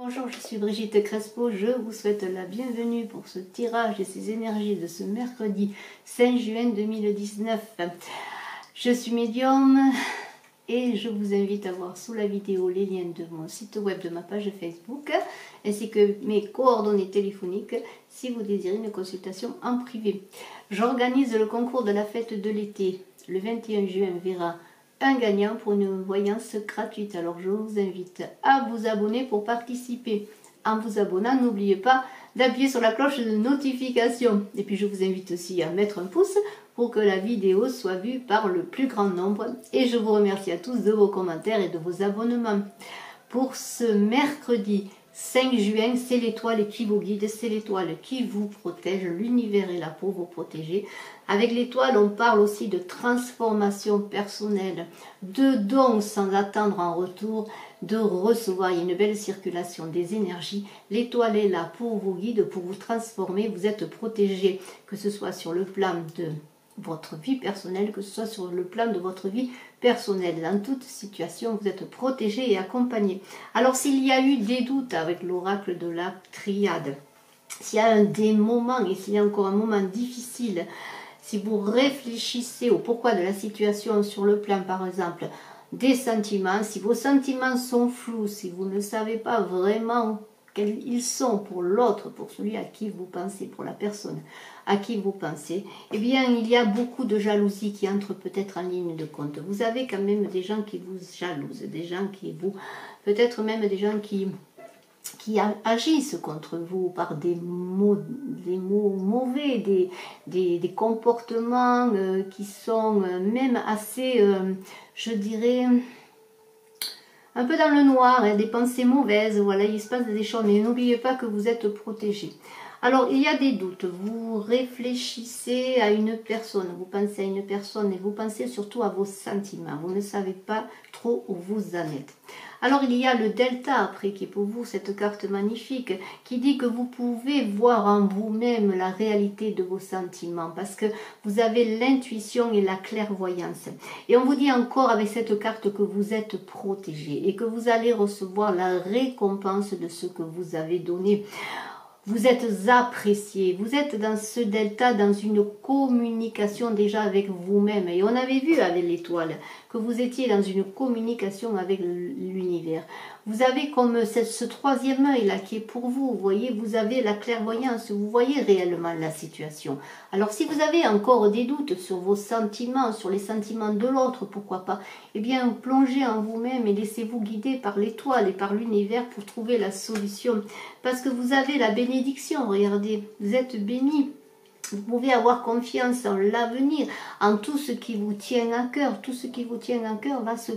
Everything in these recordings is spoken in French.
Bonjour, je suis Brigitte Crespo, je vous souhaite la bienvenue pour ce tirage et ces énergies de ce mercredi 5 juin 2019. Je suis médium et je vous invite à voir sous la vidéo les liens de mon site web, de ma page Facebook, ainsi que mes coordonnées téléphoniques si vous désirez une consultation en privé. J'organise le concours de la fête de l'été. Le 21 juin verra un gagnant pour une voyance gratuite. Alors je vous invite à vous abonner pour participer. En vous abonnant, n'oubliez pas d'appuyer sur la cloche de notification. Et puis je vous invite aussi à mettre un pouce pour que la vidéo soit vue par le plus grand nombre. Et je vous remercie à tous de vos commentaires et de vos abonnements. Pour ce mercredi 5 juin, c'est l'étoile qui vous guide, c'est l'étoile qui vous protège, l'univers est là pour vous protéger. Avec l'étoile, on parle aussi de transformation personnelle, de dons sans attendre en retour, de recevoir. Il y a une belle circulation des énergies. L'étoile est là pour vous guider, pour vous transformer. Vous êtes protégé, que ce soit sur le plan de votre vie personnelle, que ce soit sur le plan de votre vie personnelle. Dans toute situation, vous êtes protégé et accompagné. Alors, s'il y a eu des doutes avec l'oracle de la triade, s'il y a des moments, et s'il y a encore un moment difficile, si vous réfléchissez au pourquoi de la situation sur le plan, par exemple, des sentiments, si vos sentiments sont flous, si vous ne savez pas vraiment quels ils sont pour l'autre, pour celui à qui vous pensez, pour la personne à qui vous pensez, eh bien, il y a beaucoup de jalousie qui entre peut-être en ligne de compte. Vous avez quand même des gens qui vous jalousent, des gens qui vous... peut-être même des gens qui agissent contre vous par des mots mauvais, des comportements qui sont même assez, je dirais, un peu dans le noir, hein, des pensées mauvaises. Voilà, il se passe des choses, mais n'oubliez pas que vous êtes protégé. Alors, il y a des doutes, vous réfléchissez à une personne, vous pensez à une personne et vous pensez surtout à vos sentiments, vous ne savez pas trop où vous en êtes. Alors, il y a le delta après qui est pour vous cette carte magnifique qui dit que vous pouvez voir en vous-même la réalité de vos sentiments parce que vous avez l'intuition et la clairvoyance. Et on vous dit encore avec cette carte que vous êtes protégé et que vous allez recevoir la récompense de ce que vous avez donné. Vous êtes apprécié, vous êtes dans ce delta, dans une communication déjà avec vous-même. Et on avait vu avec l'étoile que vous étiez dans une communication avec l'univers. Vous avez comme ce troisième œil là qui est pour vous, vous voyez, vous avez la clairvoyance, vous voyez réellement la situation. Alors si vous avez encore des doutes sur vos sentiments, sur les sentiments de l'autre, pourquoi pas, eh bien plongez en vous-même et laissez-vous guider par l'étoile et par l'univers pour trouver la solution. Parce que vous avez la bénédiction, regardez, vous êtes bénis. Vous pouvez avoir confiance en l'avenir, en tout ce qui vous tient à cœur. Tout ce qui vous tient à cœur va se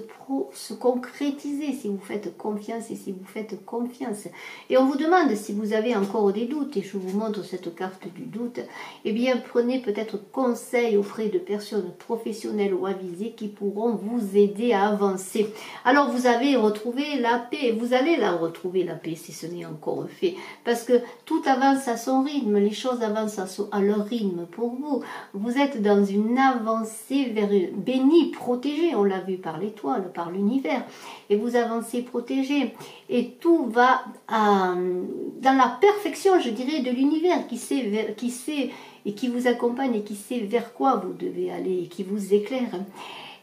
concrétiser si vous faites confiance et si vous faites confiance. Et on vous demande si vous avez encore des doutes, et je vous montre cette carte du doute, eh bien prenez peut-être conseil auprès de personnes professionnelles ou avisées qui pourront vous aider à avancer. Alors vous avez retrouvé la paix, vous allez la retrouver la paix si ce n'est encore fait, parce que tout avance à son rythme, les choses avancent à leur rythme pour vous. Vous êtes dans une avancée vers béni, protégé, on l'a vu par l'étoile, par l'univers, et vous avancez protégé, et tout va dans la perfection, je dirais, de l'univers qui sait et qui vous accompagne et qui sait vers quoi vous devez aller et qui vous éclaire.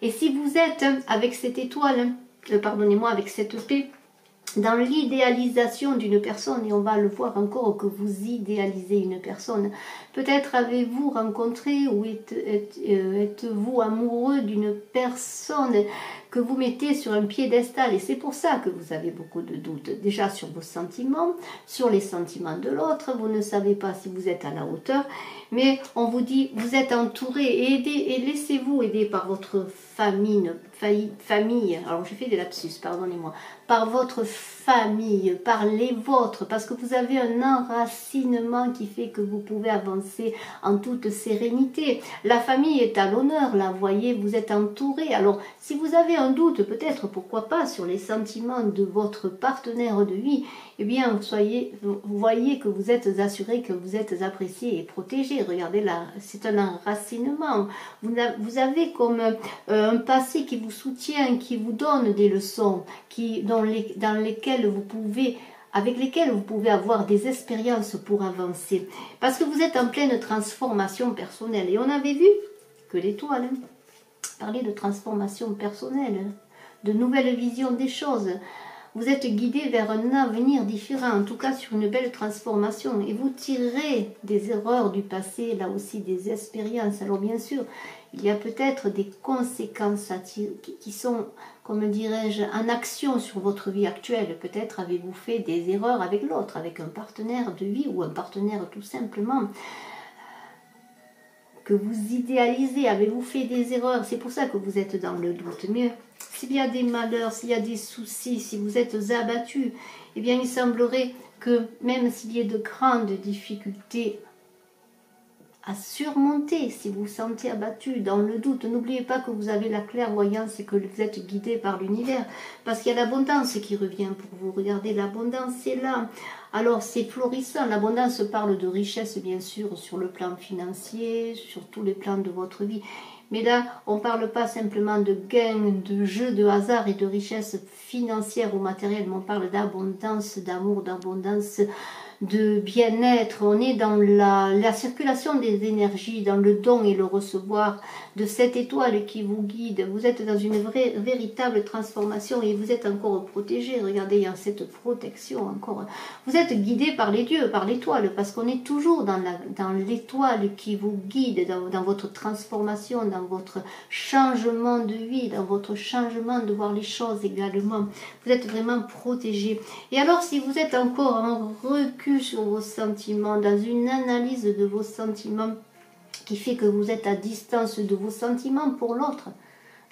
Et si vous êtes avec cette étoile, pardonnez-moi, avec cette paix, dans l'idéalisation d'une personne, et on va le voir encore que vous idéalisez une personne, peut-être avez-vous rencontré ou êtes-vous amoureux d'une personne que vous mettez sur un piédestal, et c'est pour ça que vous avez beaucoup de doutes, déjà sur vos sentiments, sur les sentiments de l'autre, vous ne savez pas si vous êtes à la hauteur, mais on vous dit, vous êtes entouré et aidez, et laissez-vous aider par votre famille, alors j'ai fait des lapsus, pardonnez-moi, par votre famille, par les vôtres, parce que vous avez un enracinement qui fait que vous pouvez avancer en toute sérénité. La famille est à l'honneur, là, vous voyez, vous êtes entouré. Alors, si vous avez un doute, peut-être, pourquoi pas, sur les sentiments de votre partenaire de vie, eh bien, vous voyez que vous êtes assuré, que vous êtes apprécié et protégé. Regardez là, c'est un enracinement. Vous avez comme un passé qui vous soutient, qui vous donne des leçons, dans lesquelles vous pouvez avec lesquels vous pouvez avoir des expériences pour avancer. Parce que vous êtes en pleine transformation personnelle. Et on avait vu que l'étoile parlait de transformation personnelle, de nouvelles visions des choses. Vous êtes guidé vers un avenir différent, en tout cas sur une belle transformation. Et vous tirez des erreurs du passé, là aussi des expériences. Alors bien sûr, il y a peut-être des conséquences qui sont, comme dirais-je, en action sur votre vie actuelle. Peut-être avez-vous fait des erreurs avec l'autre, avec un partenaire de vie ou un partenaire tout simplement que vous idéalisez. Avez-vous fait des erreurs? C'est pour ça que vous êtes dans le doute. Mais s'il y a des malheurs, s'il y a des soucis, si vous êtes abattu, eh bien il semblerait que même s'il y ait de grandes difficultés à surmonter, si vous vous sentez abattu, dans le doute, n'oubliez pas que vous avez la clairvoyance et que vous êtes guidé par l'univers, parce qu'il y a l'abondance qui revient pour vous. Regardez, l'abondance c'est là. Alors c'est florissant, l'abondance parle de richesse bien sûr sur le plan financier, sur tous les plans de votre vie. Mais là, on ne parle pas simplement de gain, de jeu, de hasard et de richesse financière ou matérielle, mais on parle d'abondance, d'amour, d'abondance, de bien-être. On est dans la circulation des énergies, dans le don et le recevoir de cette étoile qui vous guide. Vous êtes dans une véritable transformation et vous êtes encore protégé. Regardez, il y a cette protection encore. Vous êtes guidé par les dieux, par l'étoile, parce qu'on est toujours dans l'étoile qui vous guide dans votre transformation, dans votre changement de vie, dans votre changement de voir les choses également. Vous êtes vraiment protégé. Et alors, si vous êtes encore en recul sur vos sentiments, dans une analyse de vos sentiments qui fait que vous êtes à distance de vos sentiments pour l'autre,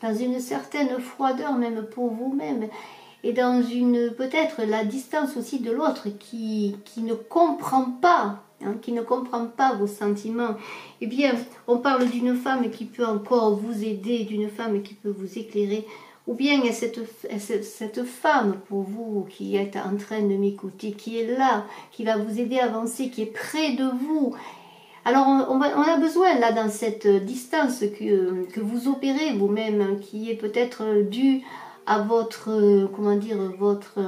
dans une certaine froideur même pour vous-même, et dans une peut-être la distance aussi de l'autre qui ne comprend pas, qui ne comprend pas vos sentiments, eh bien on parle d'une femme qui peut encore vous aider, d'une femme qui peut vous éclairer. Ou bien il y a cette femme pour vous qui est en train de m'écouter, qui est là, qui va vous aider à avancer, qui est près de vous. Alors on a besoin là dans cette distance que vous opérez vous-même, qui est peut-être due à votre, comment dire, votre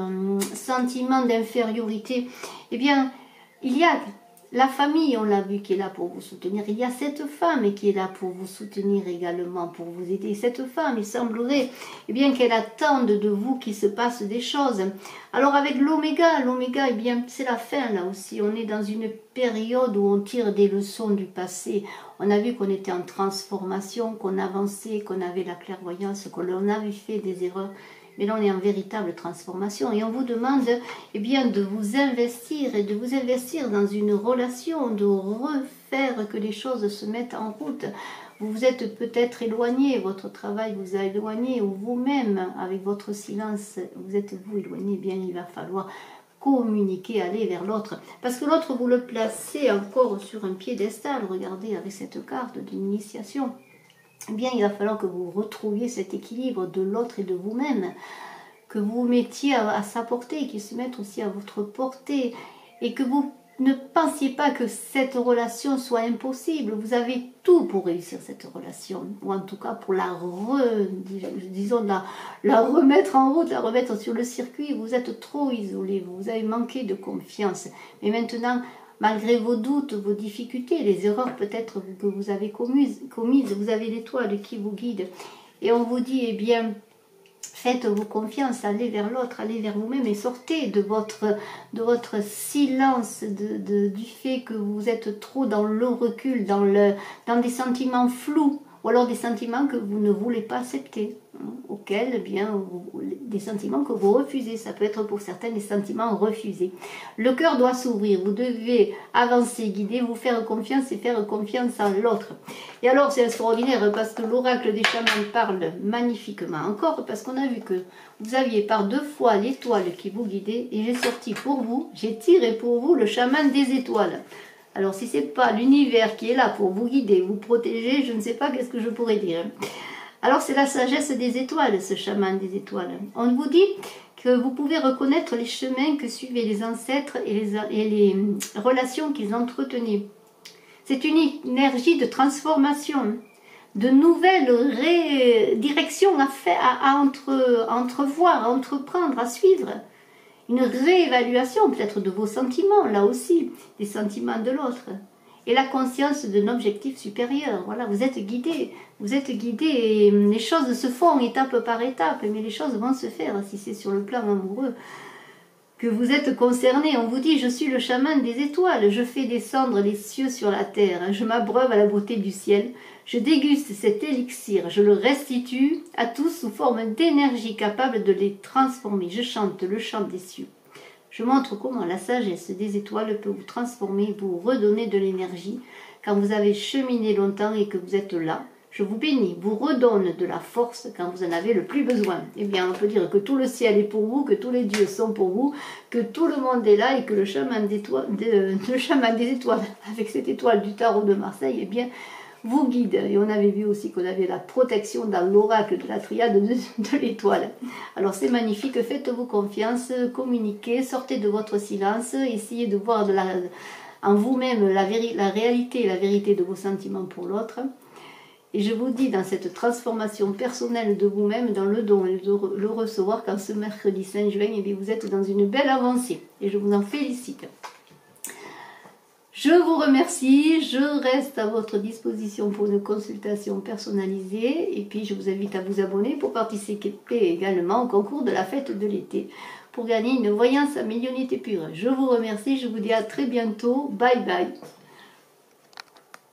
sentiment d'infériorité. Eh bien, il y a la famille, on l'a vu, qui est là pour vous soutenir. Il y a cette femme qui est là pour vous soutenir également, pour vous aider. Cette femme, il semblerait eh bien qu'elle attende de vous qu'il se passe des choses. Alors avec l'oméga, eh bien c'est la fin là aussi. On est dans une période où on tire des leçons du passé. On a vu qu'on était en transformation, qu'on avançait, qu'on avait la clairvoyance, qu'on avait fait des erreurs. Mais là, on est en véritable transformation et on vous demande eh bien, de vous investir et de vous investir dans une relation, de refaire que les choses se mettent en route. Vous vous êtes peut-être éloigné, votre travail vous a éloigné, ou vous-même, avec votre silence, vous êtes-vous éloigné, eh bien, il va falloir communiquer, aller vers l'autre. Parce que l'autre, vous le placez encore sur un piédestal, regardez avec cette carte d'initiation. Eh bien, il va falloir que vous retrouviez cet équilibre de l'autre et de vous-même, que vous vous mettiez à sa portée, qu'il se mette aussi à votre portée, et que vous ne pensiez pas que cette relation soit impossible. Vous avez tout pour réussir cette relation, ou en tout cas pour la remettre en route, la remettre sur le circuit. Vous êtes trop isolé, vous avez manqué de confiance. Mais maintenant, malgré vos doutes, vos difficultés, les erreurs peut-être que vous avez commises, vous avez l'étoile qui vous guide. Et on vous dit, eh bien, faites-vous confiance, allez vers l'autre, allez vers vous-même et sortez de votre silence, du fait que vous êtes trop dans le recul, dans des sentiments flous, ou alors des sentiments que vous ne voulez pas accepter, auxquels, eh bien, des sentiments que vous refusez. Ça peut être pour certains des sentiments refusés. Le cœur doit s'ouvrir, vous devez avancer, guider, vous faire confiance et faire confiance en l'autre. Et alors c'est extraordinaire parce que l'oracle des chamans parle magnifiquement, encore parce qu'on a vu que vous aviez par 2 fois l'étoile qui vous guidait, et j'ai sorti pour vous, j'ai tiré pour vous le chaman des étoiles. Alors, si ce n'est pas l'univers qui est là pour vous guider, vous protéger, je ne sais pas qu'est-ce que je pourrais dire. Alors, c'est la sagesse des étoiles, ce chaman des étoiles. On vous dit que vous pouvez reconnaître les chemins que suivaient les ancêtres et les relations qu'ils entretenaient. C'est une énergie de transformation, de nouvelles directions à entrevoir, à entreprendre, à suivre. une réévaluation peut-être de vos sentiments, là aussi, des sentiments de l'autre. Et la conscience d'un objectif supérieur. Voilà, vous êtes guidé et les choses se font étape par étape, mais les choses vont se faire si c'est sur le plan amoureux que vous êtes concerné. On vous dit, je suis le chaman des étoiles, je fais descendre les cieux sur la terre, je m'abreuve à la beauté du ciel, je déguste cet élixir, je le restitue à tous sous forme d'énergie capable de les transformer. Je chante le chant des cieux. Je montre comment la sagesse des étoiles peut vous transformer, vous redonner de l'énergie. Quand vous avez cheminé longtemps et que vous êtes là, je vous bénis, vous redonne de la force quand vous en avez le plus besoin. Eh bien, on peut dire que tout le ciel est pour vous, que tous les dieux sont pour vous, que tout le monde est là et que le chaman des étoiles, avec cette étoile du tarot de Marseille, eh bien, vous guide. Et on avait vu aussi qu'on avait la protection dans l'oracle de la triade de l'étoile. Alors c'est magnifique, faites-vous confiance, communiquez, sortez de votre silence, essayez de voir en vous-même la réalité et la vérité de vos sentiments pour l'autre. Et je vous dis, dans cette transformation personnelle de vous-même, dans le don et le recevoir, qu'en ce mercredi 5 juin, eh bien, vous êtes dans une belle avancée. Et je vous en félicite. Je vous remercie, je reste à votre disposition pour une consultation personnalisée. Et puis, je vous invite à vous abonner pour participer également au concours de la fête de l'été, pour gagner une voyance à médiumnité pure. Je vous remercie, je vous dis à très bientôt. Bye bye.